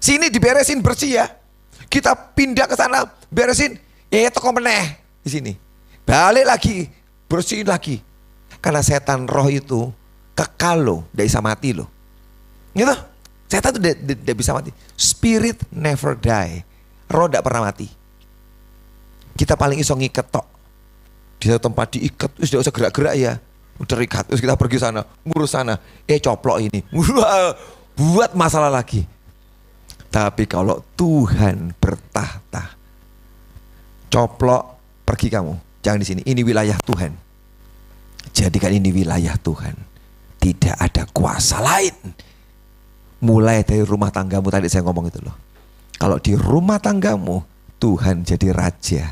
Sini diberesin bersih ya. Kita pindah ke sana, beresin, toko meneh di sini. Balik lagi, bersihin lagi. Karena setan roh itu kekal loh, tidak bisa mati loh. Gitu? Setan itu tidak bisa mati. Spirit never die. Roh tidak pernah mati. Kita paling iso ngiket tok. Di satu tempat diikat, terus tidak usah gerak-gerak ya. Udah ikat, terus kita pergi sana, ngurus sana. Coplok ini. Buat masalah lagi. Tapi kalau Tuhan bertahta, coplok, pergi kamu. Jangan di sini, ini wilayah Tuhan. Jadikan ini wilayah Tuhan. Tidak ada kuasa lain. Mulai dari rumah tanggamu, tadi saya ngomong itu loh. Kalau di rumah tanggamu, Tuhan jadi raja.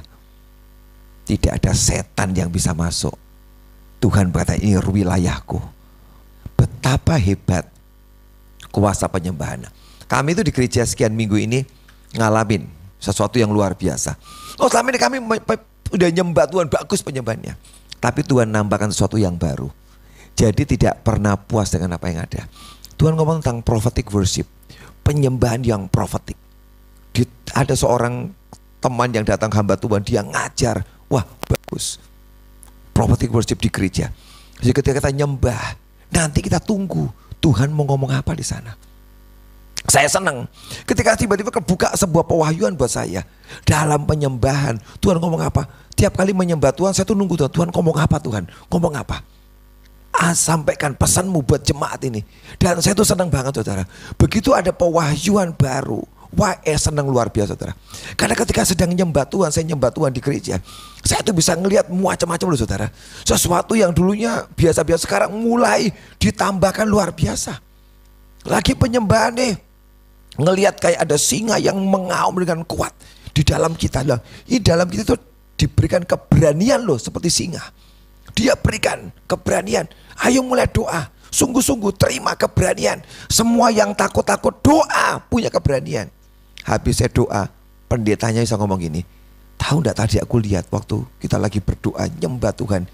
Tidak ada setan yang bisa masuk. Tuhan berkata, ini wilayahku. Betapa hebat kuasa penyembahan. Kami itu di gereja sekian minggu ini ngalamin sesuatu yang luar biasa. Selama ini kami udah nyembah Tuhan, bagus penyembahannya. Tapi Tuhan nambahkan sesuatu yang baru. Jadi tidak pernah puas dengan apa yang ada. Tuhan ngomong tentang prophetic worship. Penyembahan yang prophetic. Ada seorang teman yang datang hamba Tuhan, dia ngajar. Wah bagus. Prophetic worship di gereja. Jadi ketika kita nyembah, nanti kita tunggu Tuhan mau ngomong apa di sana. Saya senang ketika tiba-tiba kebuka sebuah pewahyuan buat saya. Dalam penyembahan Tuhan ngomong apa. Tiap kali menyembah Tuhan saya tuh nunggu Tuhan ngomong apa, Tuhan ngomong apa. Sampaikan pesanmu buat jemaat ini. Dan saya tuh senang banget saudara. Begitu ada pewahyuan baru, wah senang luar biasa saudara. Karena ketika sedang nyembah Tuhan, saya nyembah Tuhan di gereja, saya tuh bisa ngelihat macam-macam loh saudara. Sesuatu yang dulunya biasa-biasa sekarang mulai ditambahkan luar biasa. Lagi penyembahan nih, ngelihat kayak ada singa yang mengaum dengan kuat di dalam kita. Lah, ini dalam kita tuh diberikan keberanian loh seperti singa. Dia berikan keberanian. Ayo mulai doa. Sungguh-sungguh terima keberanian. Semua yang takut-takut doa punya keberanian. Habis saya doa, pendetanya bisa ngomong gini. Tahu enggak tadi aku lihat waktu kita lagi berdoa nyembah Tuhan.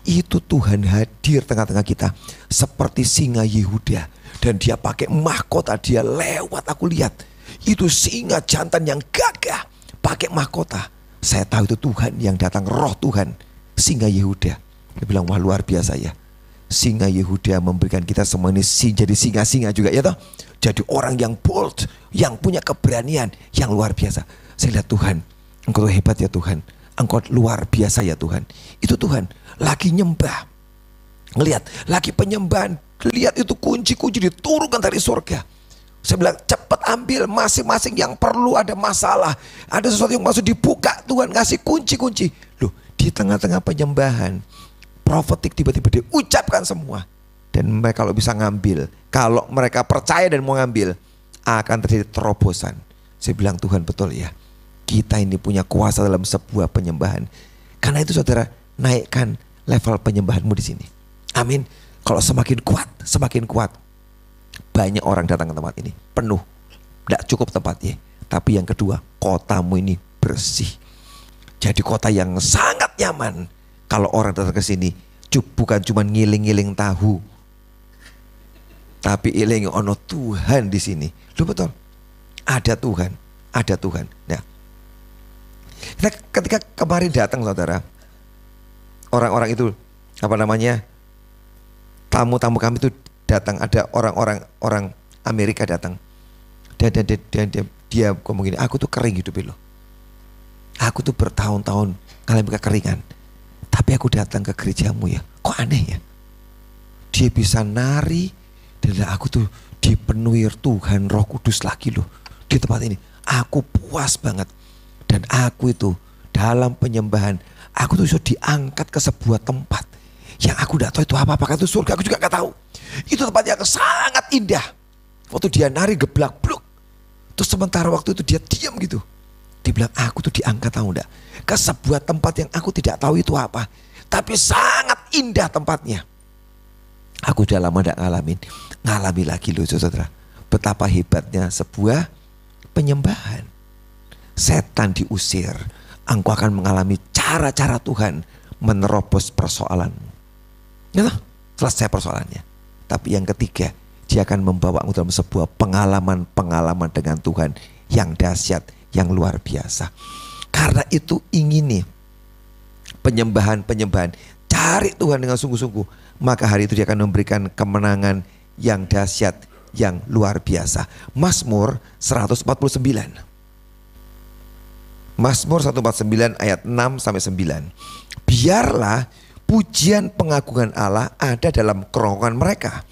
Itu Tuhan hadir tengah-tengah kita. Seperti singa Yehuda. Dan dia pakai mahkota, dia lewat aku lihat. Itu singa jantan yang gagah. Pakai mahkota. Saya tahu itu Tuhan yang datang, roh Tuhan. Singa Yehuda. Dia bilang wah luar biasa ya. Singa Yehuda memberikan kita semua ini jadi singa-singa juga ya toh. Jadi orang yang bold, yang punya keberanian, yang luar biasa. Saya lihat Tuhan, Engkau hebat ya Tuhan. Engkau luar biasa ya Tuhan. Itu Tuhan lagi nyembah. Ngelihat lagi penyembahan. Lihat itu kunci-kunci diturunkan dari surga. Saya bilang cepat ambil masing-masing yang perlu ada masalah. Ada sesuatu yang masuk dibuka Tuhan ngasih kunci-kunci. Loh di tengah-tengah penyembahan. Profetik tiba-tiba diucapkan semua. Dan mereka kalau bisa ngambil, kalau mereka percaya dan mau ngambil, akan terjadi terobosan. Saya bilang Tuhan betul ya. Kita ini punya kuasa dalam sebuah penyembahan. Karena itu saudara, naikkan level penyembahanmu di sini. Amin. Kalau semakin kuat. Banyak orang datang ke tempat ini, penuh. Tidak cukup tempatnya. Tapi yang kedua, kotamu ini bersih. Jadi kota yang sangat nyaman. Kalau orang datang ke sini, bukan cuma ngiling-ngiling tahu, tapi iling ono Tuhan di sini. Lu betul, ada Tuhan. Nah, ketika kemarin datang saudara, orang-orang itu tamu-tamu kami itu datang, ada orang Amerika datang, dan Dia ngomong gini, aku tuh kering hidupnya loh. Aku tuh bertahun-tahun ngalamin kekeringan. Tapi aku datang ke gerejamu ya. Kok aneh ya? Dia bisa nari. Dan aku tuh dipenuhi Tuhan Roh Kudus lagi loh. Di tempat ini. Aku puas banget. Dan aku itu dalam penyembahan. Aku tuh bisa diangkat ke sebuah tempat. Yang aku gak tahu itu apa. Apakah itu surga? Aku juga gak tahu. Itu tempat yang sangat indah. Waktu dia nari geblak-bluk. Terus sementara waktu itu dia diam gitu. Dia bilang, aku tuh diangkat tahu enggak, ke sebuah tempat yang aku tidak tahu itu apa. Tapi sangat indah tempatnya. Aku udah lama enggak ngalamin. Ngalami lagi loh saudara. Betapa hebatnya sebuah penyembahan. Setan diusir. Engkau akan mengalami cara-cara Tuhan menerobos persoalanmu. Ya toh? Selesai persoalannya. Tapi yang ketiga, dia akan membawa engkau dalam sebuah pengalaman dengan Tuhan yang dahsyat, yang luar biasa. Karena itu ingin nih penyembahan. Cari Tuhan dengan sungguh-sungguh. Maka hari itu dia akan memberikan kemenangan yang dahsyat, yang luar biasa. Mazmur 149. Mazmur 149 ayat 6 sampai 9. Biarlah pujian pengagungan Allah ada dalam kerongkongan mereka.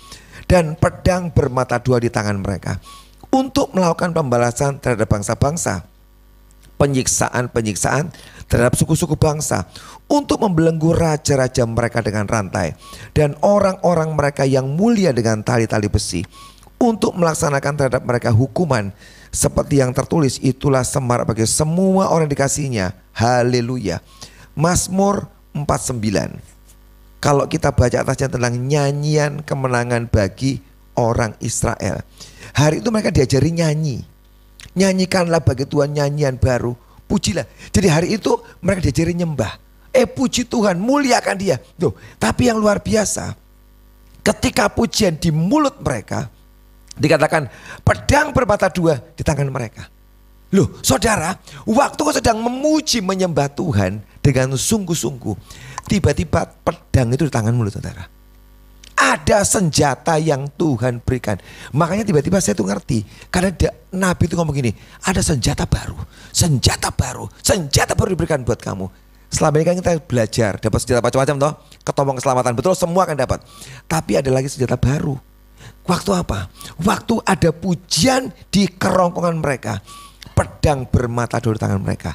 Dan pedang bermata dua di tangan mereka. Untuk melakukan pembalasan terhadap bangsa-bangsa. Penyiksaan terhadap suku-suku bangsa, untuk membelenggu raja-raja mereka dengan rantai dan orang-orang mereka yang mulia dengan tali-tali besi, untuk melaksanakan terhadap mereka hukuman seperti yang tertulis, itulah semarak bagi semua orang dikasihnya. Haleluya. Mazmur 49. Kalau kita baca atasnya tentang nyanyian kemenangan bagi orang Israel, hari itu mereka diajari nyanyi. Nyanyikanlah bagi Tuhan nyanyian baru, pujilah. Jadi hari itu mereka diajari nyembah. Puji Tuhan, muliakan dia. Tuh, tapi yang luar biasa, ketika pujian di mulut mereka, dikatakan pedang bermata dua di tangan mereka. Loh saudara, waktu kau sedang memuji menyembah Tuhan dengan sungguh-sungguh, tiba-tiba pedang itu di tangan mulut saudara. Ada senjata yang Tuhan berikan. Makanya tiba-tiba saya tuh ngerti. Karena Nabi itu ngomong gini, ada senjata baru diberikan buat kamu. Selama ini kan kita belajar, dapat senjata macam-macam toh. Ketomong keselamatan, betul, semua akan dapat. Tapi ada lagi senjata baru. Waktu apa? Waktu ada pujian di kerongkongan mereka. Pedang bermata dua di tangan mereka.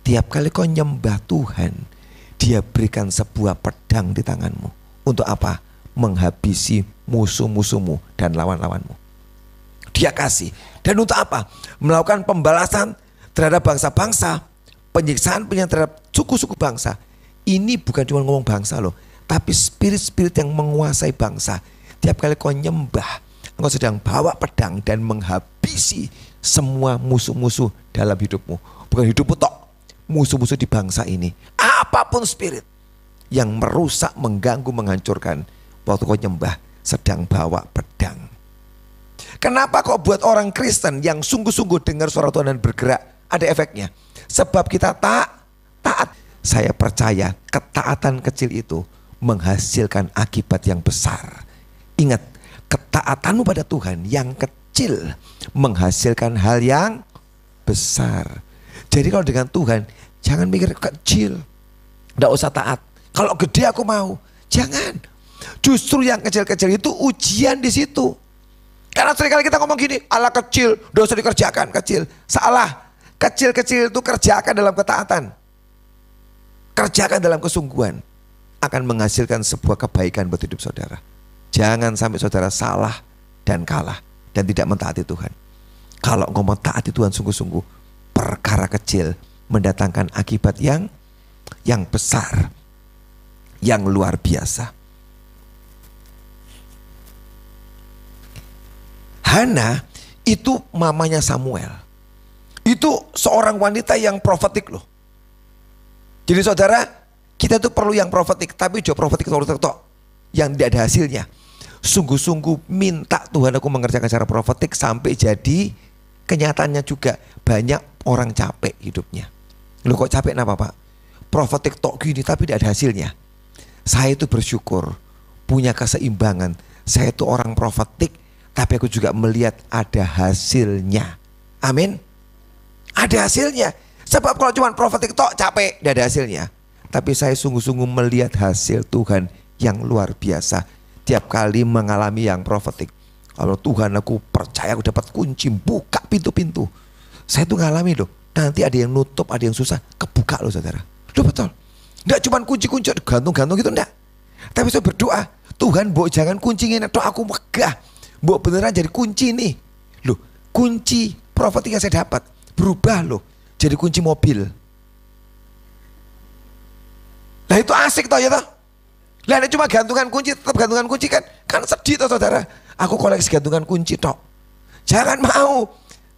Tiap kali kau nyembah Tuhan, dia berikan sebuah pedang di tanganmu. Untuk apa? Menghabisi musuh-musuhmu dan lawan-lawanmu. Dia kasih. Dan untuk apa? Melakukan pembalasan terhadap bangsa-bangsa, penyiksaan terhadap suku-suku bangsa. Ini bukan cuma ngomong bangsa loh, tapi spirit-spirit yang menguasai bangsa. Tiap kali kau nyembah, engkau sedang bawa pedang dan menghabisi semua musuh-musuh dalam hidupmu. Bukan hidupmu tok, musuh-musuh di bangsa ini. Apapun spirit yang merusak, mengganggu, menghancurkan, waktu kau nyembah sedang bawa pedang. Kenapa kok buat orang Kristen yang sungguh-sungguh dengar suara Tuhan dan bergerak ada efeknya? Sebab kita taat. Saya percaya ketaatan kecil itu menghasilkan akibat yang besar. Ingat, ketaatanmu pada Tuhan yang kecil menghasilkan hal yang besar. Jadi kalau dengan Tuhan jangan mikir kecil, nggak usah taat. Kalau gede aku mau, jangan. Justru yang kecil-kecil itu ujian di situ. Karena seringkali kita ngomong gini, Allah kecil, dosa dikerjakan kecil. Salah. Kecil-kecil itu kerjakan dalam ketaatan. Kerjakan dalam kesungguhan. Akan menghasilkan sebuah kebaikan buat hidup saudara. Jangan sampai saudara salah dan kalah dan tidak mentaati Tuhan. Kalau ngomong taati Tuhan sungguh-sungguh, perkara kecil mendatangkan akibat yang besar, yang luar biasa. Hana itu mamanya Samuel. Itu seorang wanita yang profetik loh. Jadi saudara, kita tuh perlu yang profetik, tapi jauh profetik yang tidak ada hasilnya. Sungguh-sungguh minta Tuhan aku mengerjakan secara profetik sampai jadi kenyataannya juga. Banyak orang capek hidupnya. Loh kok capek kenapa Pak? Profetik tok gini tapi tidak ada hasilnya. Saya itu bersyukur punya keseimbangan. Saya itu orang profetik, tapi aku juga melihat ada hasilnya. Amin. Ada hasilnya. Sebab kalau cuma profetik tok capek, tidak ada hasilnya. Tapi saya sungguh-sungguh melihat hasil Tuhan yang luar biasa. Tiap kali mengalami yang profetik. Kalau Tuhan, aku percaya aku dapat kunci, buka pintu-pintu. Saya tuh ngalami loh. Nanti ada yang nutup, ada yang susah, kebuka loh saudara. Loh betul. Enggak cuma kunci-kunci gantung-gantung gitu enggak. Tapi saya berdoa, Tuhan mbok jangan kuncinya tok aku megah. Mbok beneran jadi kunci nih. Loh, kunci profetik yang saya dapat berubah loh jadi kunci mobil. Lah itu asik toh ya toh. Lah ini cuma gantungan kunci, tetap gantungan kunci kan sedih toh saudara. Aku koleksi gantungan kunci tok. Jangan mau.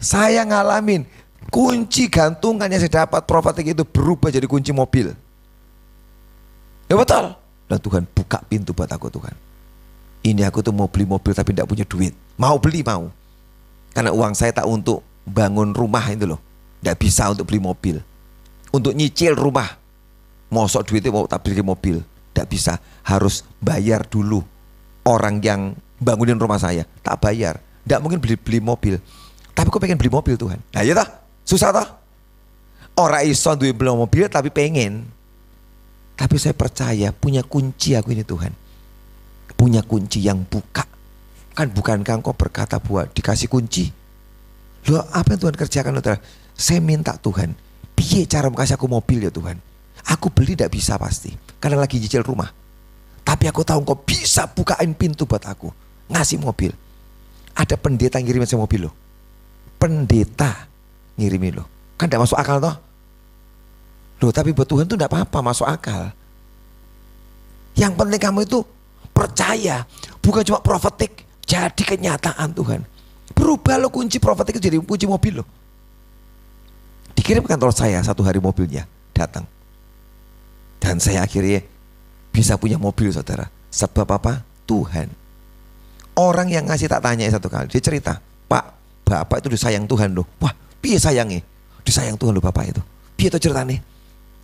Saya ngalamin kunci gantungan yang saya dapat profetik itu berubah jadi kunci mobil. Ya betul. Dan Tuhan buka pintu buat aku Tuhan. Ini aku tuh mau beli mobil tapi tidak punya duit. Mau beli mau. Karena uang saya tak untuk bangun rumah itu loh. Tidak bisa untuk beli mobil. Untuk nyicil rumah. Mosok duitnya mau tak beli mobil. Tidak bisa. Harus bayar dulu. Orang yang bangunin rumah saya. Tak bayar. Tidak mungkin beli mobil. Tapi aku pengen beli mobil Tuhan. Nah ya toh. Susah toh. Orang iso duit beli mobil tapi pengen. Tapi saya percaya punya kunci aku ini Tuhan. Punya kunci yang buka. Kan bukankah engkau berkata buat dikasih kunci? Loh apa yang Tuhan kerjakan saudara? Saya minta Tuhan, piye cara kasih aku mobil ya Tuhan? Aku beli tidak bisa pasti, karena lagi cicil rumah. Tapi aku tahu engkau bisa bukain pintu buat aku. Ngasih mobil. Ada pendeta ngirimin saya mobil loh. Pendeta ngirimin loh. Kan tidak masuk akal toh? Loh tapi buat Tuhan tuh tidak apa-apa masuk akal. Yang penting kamu itu percaya, bukan cuma profetik, jadi kenyataan Tuhan. Berubah loh kunci profetik itu jadi kunci mobil loh. Dikirim kantor saya satu hari mobilnya datang. Dan saya akhirnya bisa punya mobil saudara. Sebab apa? Tuhan. Orang yang ngasih tak tanya satu kali, dia cerita, Pak, Bapak itu disayang Tuhan loh. Wah, piye sayangnya? Disayang Tuhan loh Bapak itu. Piye itu ceritanya?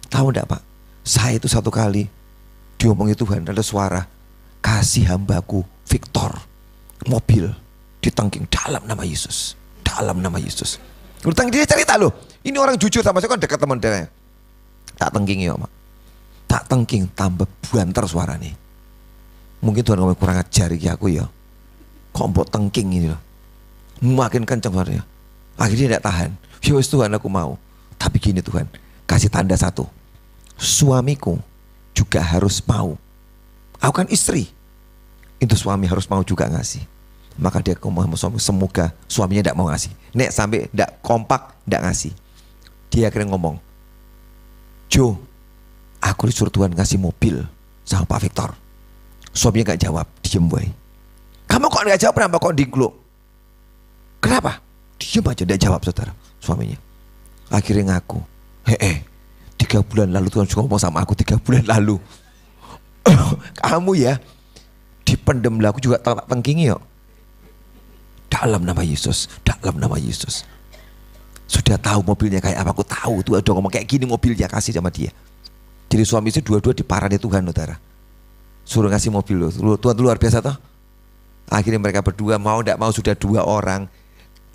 Tahu enggak Pak? Saya itu satu kali diomongi Tuhan, ada suara, kasih hambaku Victor mobil ditangking dalam nama Yesus. Dalam nama Yesus. Dia cerita loh. Ini orang jujur sama saya kan dekat teman dia. Tak tengking ya Pak. Tak tengking tambah buanter suaranya. Mungkin Tuhan ngomong kurang ajar ya aku ya. Kok mbok tengking ini loh. Makin kencang suaranya. Akhirnya dia tidak tahan. Ya wis Tuhan aku mau. Tapi gini Tuhan, kasih tanda satu. Suamiku juga harus mau. Aku kan istri. Itu suami harus mau juga ngasih. Maka dia ngomong sama suami, semoga suaminya tidak mau ngasih. Nek sampai tidak kompak, tidak ngasih. Dia akhirnya ngomong, Jo, aku disuruh Tuhan ngasih mobil sama Pak Victor. Suaminya gak jawab, diem boy. Kamu kok gak jawab, kenapa kok dingkluk? Kenapa? Diem aja, tidak jawab saudara, suaminya. Akhirnya ngaku, 3 bulan lalu Tuhan suka ngomong sama aku 3 bulan lalu. Kamu ya, dipendem lah, aku juga tak tengkingi yuk. Dalam nama Yesus, dalam nama Yesus. Sudah tahu mobilnya kayak apa, aku tahu tuh udah ngomong kayak gini mobilnya, kasih sama dia. Jadi suami istri dua-dua diparani Tuhan saudara. Suruh ngasih mobil loh. Tuhan luar biasa toh. Akhirnya mereka berdua mau tidak mau sudah 2 orang.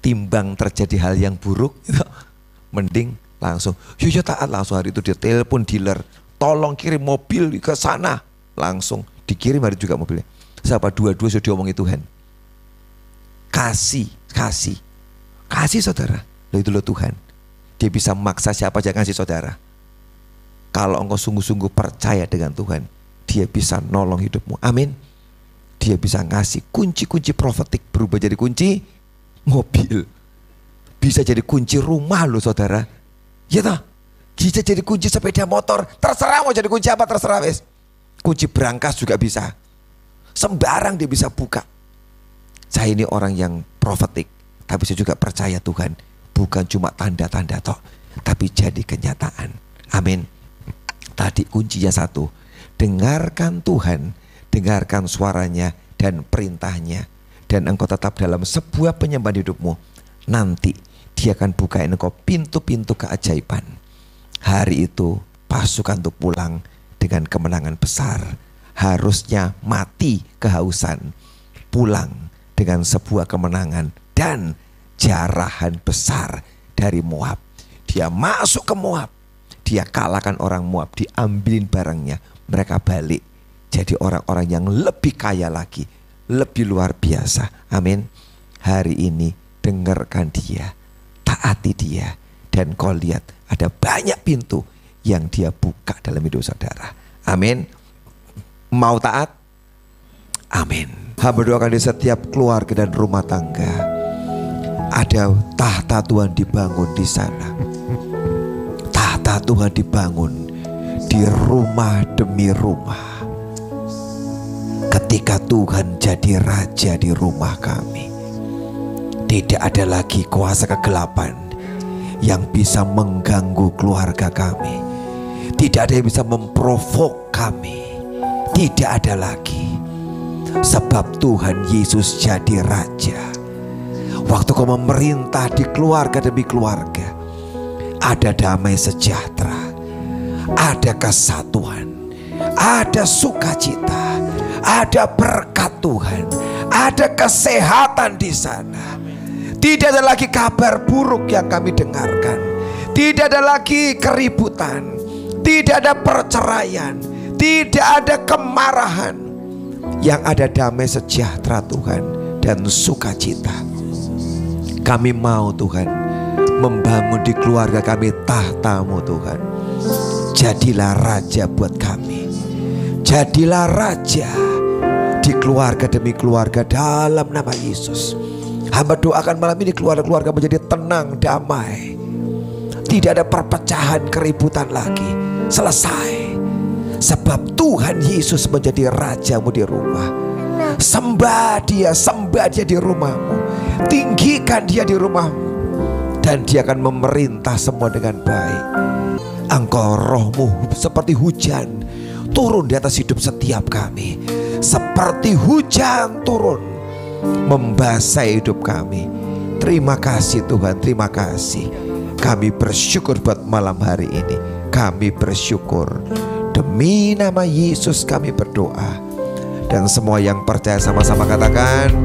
Timbang terjadi hal yang buruk gitu. Mending langsung ya taat langsung hari itu dia telepon dealer. Tolong kirim mobil ke sana. Langsung dikirim hari juga mobilnya. Siapa dua-dua sudah diomongi Tuhan. Kasih saudara. Loh itu loh Tuhan. Dia bisa memaksa siapa aja ngasih saudara. Kalau engkau sungguh-sungguh percaya dengan Tuhan, dia bisa nolong hidupmu. Amin. Dia bisa ngasih kunci-kunci profetik berubah jadi kunci mobil. Bisa jadi kunci rumah loh saudara. Ya toh? Bisa jadi kunci sepeda motor. Terserah mau jadi kunci apa terserah wes. Kunci berangkas juga bisa. Sembarang dia bisa buka. Saya ini orang yang profetik. Tapi saya juga percaya Tuhan. Bukan cuma tanda-tanda toh, tapi jadi kenyataan. Amin. Tadi kuncinya satu. Dengarkan Tuhan. Dengarkan suaranya dan perintahnya. Dan engkau tetap dalam sebuah penyembahan hidupmu. Nanti dia akan bukain engkau pintu-pintu keajaiban. Hari itu pasukan untuk pulang dengan kemenangan besar. Harusnya mati kehausan. Pulang dengan sebuah kemenangan dan jarahan besar dari Moab. Dia masuk ke Moab, dia kalahkan orang Moab, diambilin barangnya. Mereka balik jadi orang-orang yang lebih kaya lagi, lebih luar biasa. Amin. Hari ini dengarkan dia, taati dia, dan kau lihat ada banyak pintu yang dia buka dalam hidup saudara. Amin. Mau taat? Amin. Hamba doakan di setiap keluarga dan rumah tangga ada tahta Tuhan dibangun di sana. Tahta Tuhan dibangun di rumah demi rumah. Ketika Tuhan jadi raja di rumah kami, tidak ada lagi kuasa kegelapan yang bisa mengganggu keluarga kami. Tidak ada yang bisa memprovok kami. Tidak ada lagi. Sebab Tuhan Yesus jadi raja. Waktu kau memerintah di keluarga demi keluarga, ada damai sejahtera, ada kesatuan, ada sukacita, ada berkat Tuhan, ada kesehatan di sana. Tidak ada lagi kabar buruk yang kami dengarkan. Tidak ada lagi keributan. Tidak ada perceraian. Tidak ada kemarahan. Yang ada damai sejahtera Tuhan dan sukacita. Kami mau Tuhan membangun di keluarga kami tahta-Mu Tuhan. Jadilah raja buat kami. Jadilah raja di keluarga demi keluarga dalam nama Yesus. Hamba doakan malam ini keluarga-keluarga menjadi tenang, damai. Tidak ada perpecahan, keributan lagi. Selesai. Sebab Tuhan Yesus menjadi rajamu di rumah. Sembah dia di rumahmu. Tinggikan dia di rumahmu. Dan dia akan memerintah semua dengan baik. Engkau rohmu seperti hujan turun di atas hidup setiap kami. Seperti hujan turun membasahi hidup kami. Terima kasih Tuhan, terima kasih. Kami bersyukur buat malam hari ini. Kami bersyukur. Demi nama Yesus kami berdoa. Dan semua yang percaya sama-sama katakan